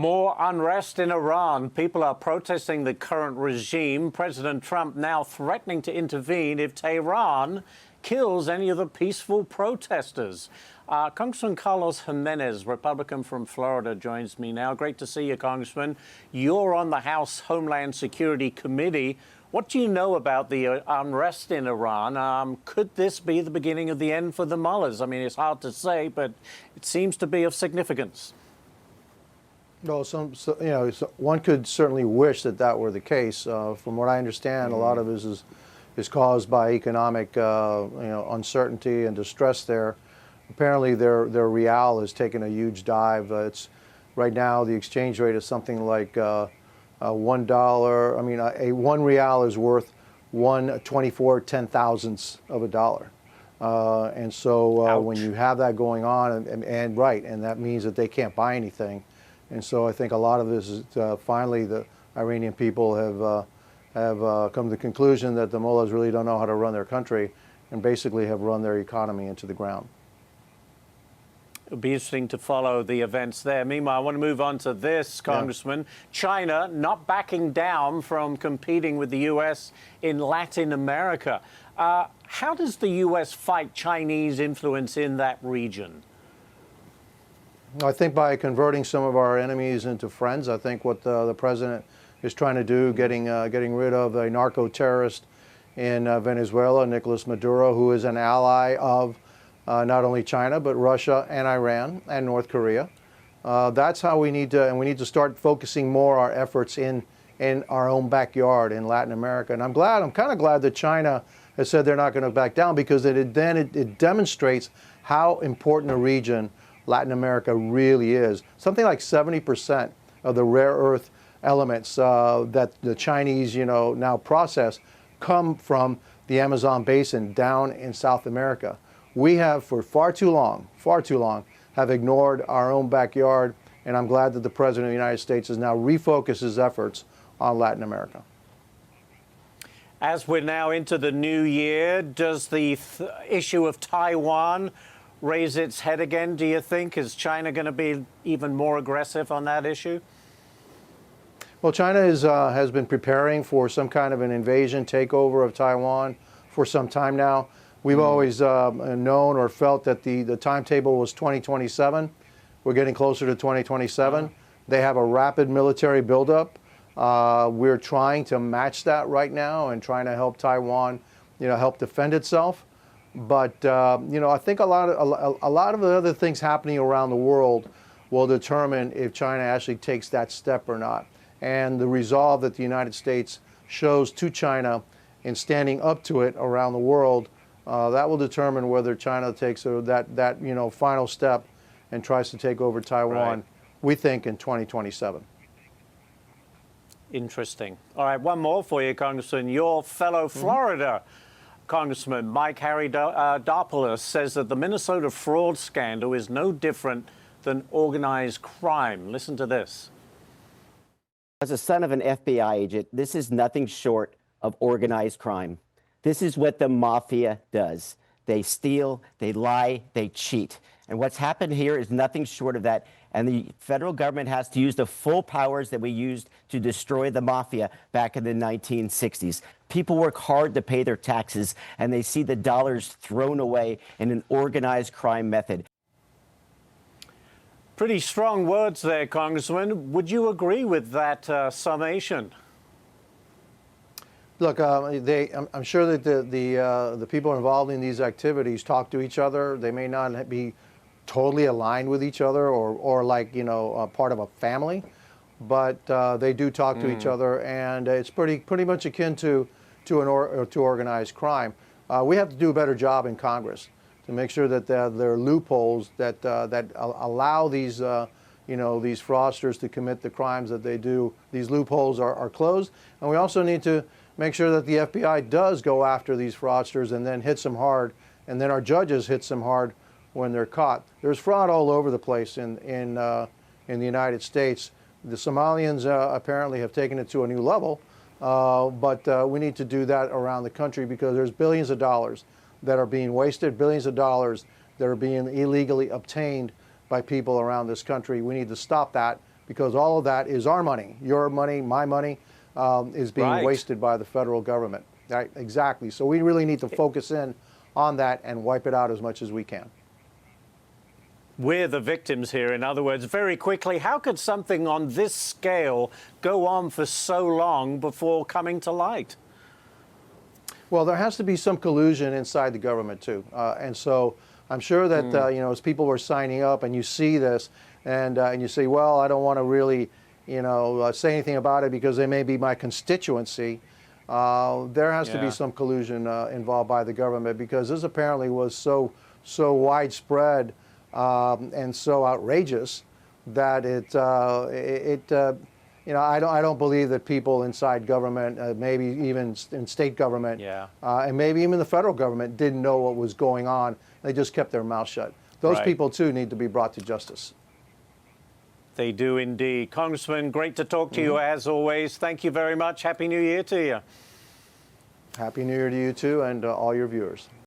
More unrest in Iran. People are protesting the current regime. President Trump now threatening to intervene if Tehran kills any of the peaceful protesters. Congressman Carlos Gimenez, Republican from Florida, joins me now. Great to see you, Congressman. You're on the House Homeland Security Committee. What do you know about the unrest in Iran? Could this be the beginning of the end for the mullahs? I mean, it's hard to say, but it seems to be of significance. Well, one could certainly wish that that were the case. From what I understand, a lot of this is caused by economic, uncertainty and distress there. Apparently, their real has taken a huge dive. It's right now the exchange rate is something like $1. I mean, a 1 real is worth 1/24 10,000ths of a dollar. And so when you have that going on, and that means that they can't buy anything. And so I think a lot of this is finally the Iranian people have come to the conclusion that the mullahs really don't know how to run their country and basically have run their economy into the ground. It'll be interesting to follow the events there. Meanwhile, I want to move on to this, Congressman. Yeah. China not backing down from competing with the U.S. in Latin America. How does the U.S. fight Chinese influence in that region? I think by converting some of our enemies into friends. I think what the president is trying to do, getting rid of a narco-terrorist in Venezuela, Nicolas Maduro, who is an ally of not only China, but Russia and Iran and North Korea. That's how we need to, and we need to start focusing more our efforts in our own backyard in Latin America. And I'm kind of glad that China has said they're not going to back down, because it demonstrates how important a region Latin America really is. Something like 70% of the rare earth elements that the Chinese, now process come from the Amazon basin down in South America. We have, for far too long, have ignored our own backyard, and I'm glad that the President of the United States has now refocused his efforts on Latin America. As we're now into the new year, does the issue of Taiwan raise its head again, do you think? Is China going to be even more aggressive on that issue? Well, China has been preparing for some kind of an invasion, takeover of Taiwan for some time now. We've always known or felt that the timetable was 2027. We're getting closer to 2027. They have a rapid military buildup. We're trying to match that right now and trying to help Taiwan, help defend itself. But I think a lot of the other things happening around the world will determine if China actually takes that step or not. And the resolve that the United States shows to China in standing up to it around the world, that will determine whether China takes that final step and tries to take over Taiwan. We think in 2027. Interesting. All right, one more for you, Congressman. Your fellow Florida Congressman Mike Harry-Dopoulos says that the Minnesota fraud scandal is no different than organized crime. Listen to this. As a son of an FBI agent, this is nothing short of organized crime. This is what the mafia does. They steal, they lie, they cheat. And what's happened here is nothing short of that. And the federal government has to use the full powers that we used to destroy the mafia back in the 1960s. People work hard to pay their taxes, and they see the dollars thrown away in an organized crime method. Pretty strong words there, Congressman. Would you agree with that summation? Look, I'm sure that the people involved in these activities talk to each other. They may not be totally aligned with each other or like, part of a family, but they do talk to each other, and it's pretty much akin to organized crime. We have to do a better job in Congress to make sure that there are loopholes that allow these these fraudsters to commit the crimes that they do. These loopholes are closed, and we also need to make sure that the FBI does go after these fraudsters and then hits them hard, and then our judges hits them hard when they're caught. There's fraud all over the place in the United States. The Somalians apparently have taken it to a new level, but we need to do that around the country, because there's billions of dollars that are being wasted, billions of dollars that are being illegally obtained by people around this country. We need to stop that, because all of that is our money, your money, my money, is being Right. wasted by the federal government. Right? Exactly. So we really need to focus in on that and wipe it out as much as we can. We're the victims here. In other words, very quickly, how could something on this scale go on for so long before coming to light? Well, there has to be some collusion inside the government too, and so I'm sure that you know, as people were signing up, and you see this, and you say, well, I don't want to really, you know, say anything about it because they may be my constituency. There has to be some collusion involved by the government, because this apparently was so widespread and so outrageous that you know, I don't believe that people inside government, maybe even in state government, and maybe even the federal government, didn't know what was going on. They just kept their mouth shut. Those people too need to be brought to justice. They do indeed. Congressman, great to talk to you as always. Thank you very much. Happy New Year to you. Happy New Year to you too, and all your viewers.